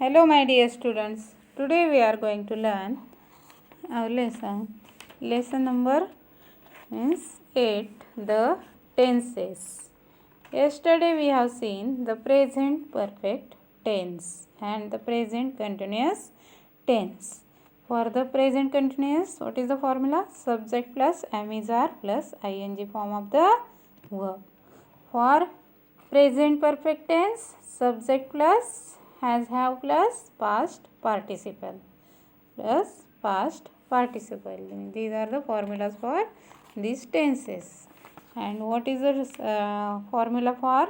Hello my dear students. Today we are going to learn our lesson. Lesson number is 8, the tenses. Yesterday we have seen the present perfect tense and the present continuous tense. For the present continuous, what is the formula? Subject plus am is are plus ing form of the verb. For present perfect tense, subject plus has have plus past participle plus past participle. These are the formulas for these tenses. And what is the formula for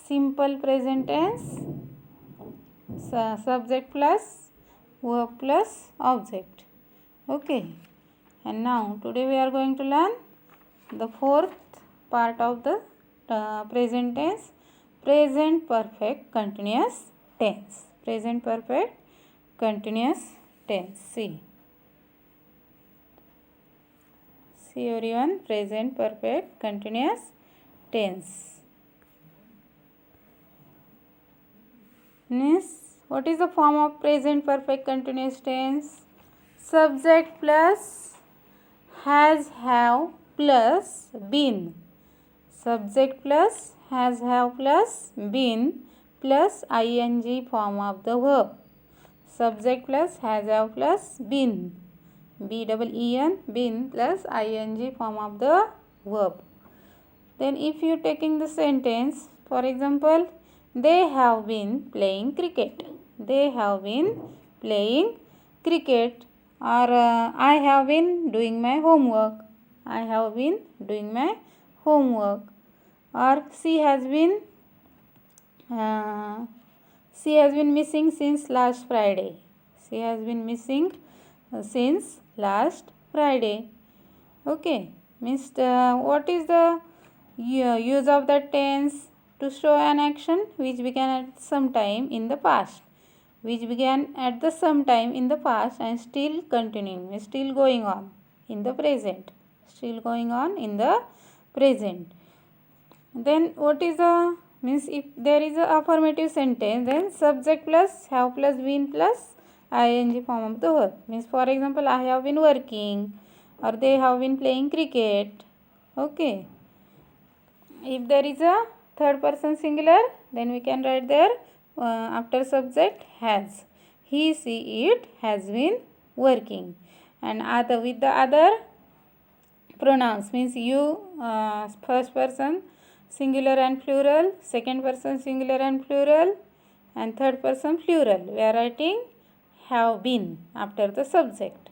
simple present tense? Subject plus verb plus object. Okay. And now today we are going to learn the fourth part of the present tense, present perfect continuous tense. Present perfect continuous tense. See everyone, present perfect continuous tense. Means what is the form of present perfect continuous tense? Subject plus has, have plus been. Subject plus has, have plus been plus ing form of the verb. Subject plus has, have plus been. B-E-E-N, been plus ing form of the verb. Then if you taking the sentence, for example, they have been playing cricket. They have been playing cricket. Or I have been doing my homework. I have been doing my homework. Or she has been missing since last Friday. She has been missing since last Friday. Okay, means what is the use of the tense? To show an action which began at some time in the past, which began at the some time in the past and still continuing, still going on in the present, still going on in the present. Then what is the means if there is a affirmative sentence, then subject plus have plus been plus ing form of the verb. Means for example, I have been working or they have been playing cricket. Okay. If there is a third person singular, then we can write there after subject has. He, she, it has been working. And other with the other pronouns means you, first person singular and plural, second person singular and plural, and third person plural. We are writing have been after the subject.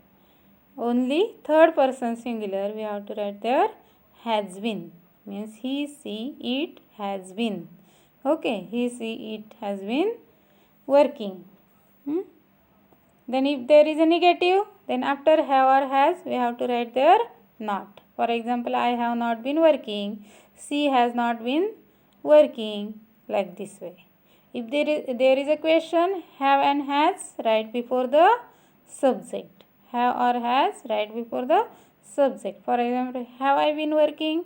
Only third person singular we have to write there has been. Means he, she, it has been. Okay, he, she, it has been working. Then if there is a negative, then after have or has, we have to write there not. For example, I have not been working. She has not been working, like this way. If there is a question, have and has, write before the subject. Have or has, write before the subject. For example, have I been working?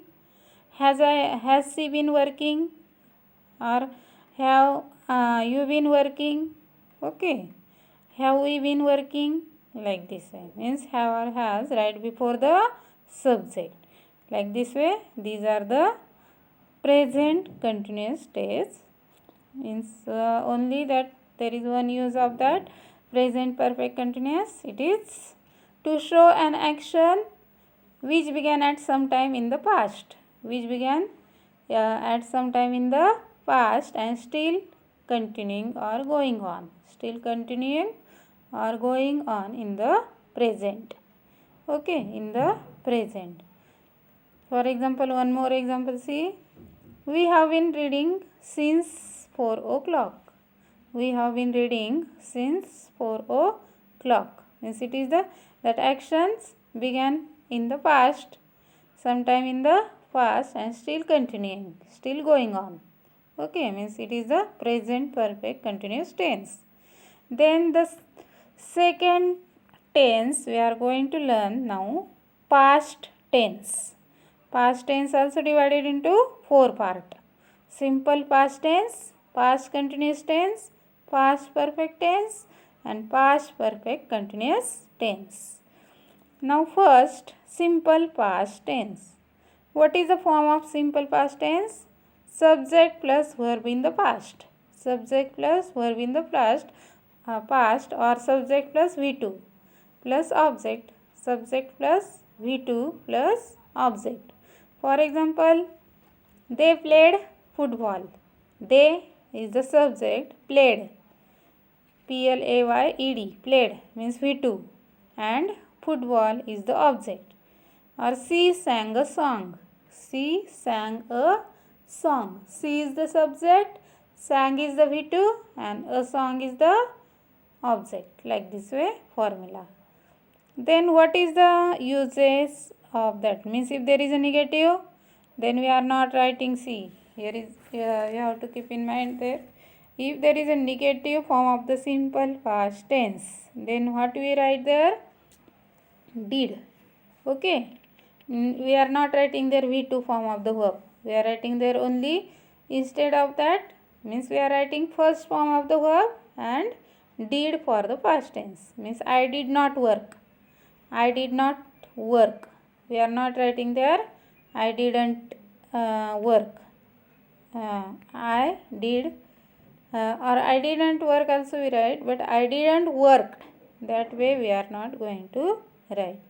Has she been working? Or have you been working? Okay. Have we been working? Like this way. Means have or has, write before the subject. Like this way, these are the present continuous tense. Means only that there is one use of that present perfect continuous. It is to show an action which began at some time in the past. Which began at some time in the past and still continuing or going on. Still continuing or going on in the present. Okay, in the present. For example, one more example, see. We have been reading since 4 o'clock. We have been reading since 4 o'clock. Means it is that actions began in the past, sometime in the past and still continuing, still going on. Okay, means it is the present perfect continuous tense. Then the second tense we are going to learn now, past tense. Past tense also divided into 4 parts. Simple past tense, past continuous tense, past perfect tense and past perfect continuous tense. Now first, simple past tense. What is the form of simple past tense? Subject plus verb in the past. Subject plus verb in the past or subject plus V2 plus object. Subject plus V2 plus object. For example, they played football. They is the subject, played. Played, played means V2, and football is the object. Or she sang a song. She sang a song. She is the subject, sang is the V2 and a song is the object. Like this way formula. Then what is the uses of that? Means if there is a negative, then we are not writing C. Here is you have to keep in mind there. If there is a negative form of the simple past tense, then what we write there? Did. Okay. We are not writing there V2 form of the verb. We are writing there only, instead of that, means we are writing first form of the verb and did for the past tense. Means I did not work. I did not work. We are not writing there I didn't work. I did or I didn't work also we write, but I didn't work. That way we are not going to write.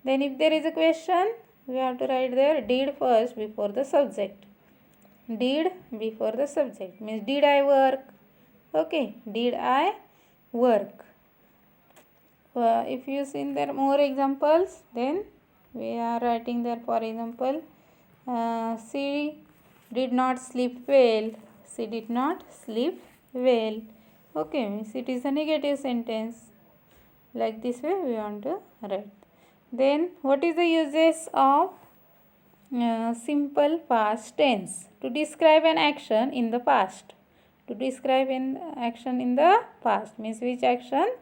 Then if there is a question, we have to write there did first before the subject. Did before the subject means did I work? Okay, did I work? If you see there more examples, then we are writing there, for example, she did not sleep well. She did not sleep well. Okay, means it is a negative sentence. Like this way we want to write. Then what is the uses of simple past tense? To describe an action in the past. To describe an action in the past means which action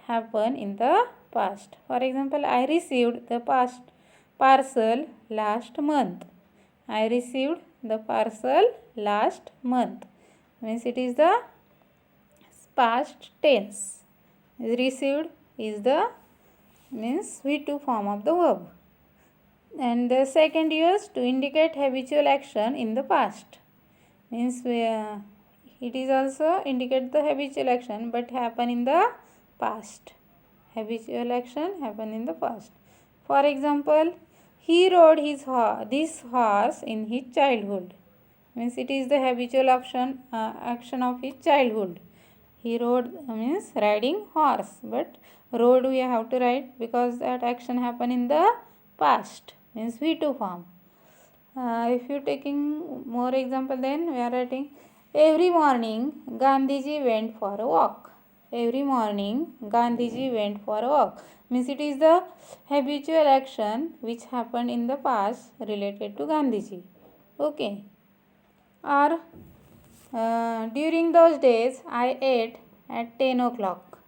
happened in the past. For example, I received the parcel last month. I received the parcel last month. Means it is the past tense. Received is the means V2 form of the verb. And the second use to indicate habitual action in the past. Means it is also indicate the habitual action but happen in the past. Habitual action happen in the past. For example, he rode this horse in his childhood. Means it is the habitual action of his childhood. He rode means riding horse, but rode we have to write because that action happen in the past. Means V2 form. If you taking more example, then we are writing every morning Gandhiji went for a walk. Every morning Gandhiji went for a walk. Means it is the habitual action which happened in the past related to Gandhiji. Okay. Or during those days I ate at 10 o'clock.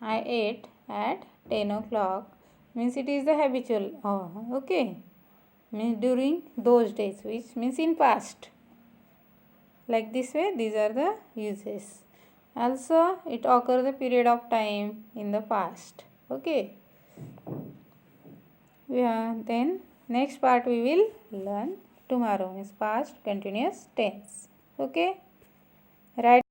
I ate at 10 o'clock. Means it is the habitual. Okay. Means during those days, which means in past. Like this way, these are the uses. Also, it occurs the period of time in the past. Okay. Then next part we will learn tomorrow. Means past continuous tense. Okay. Write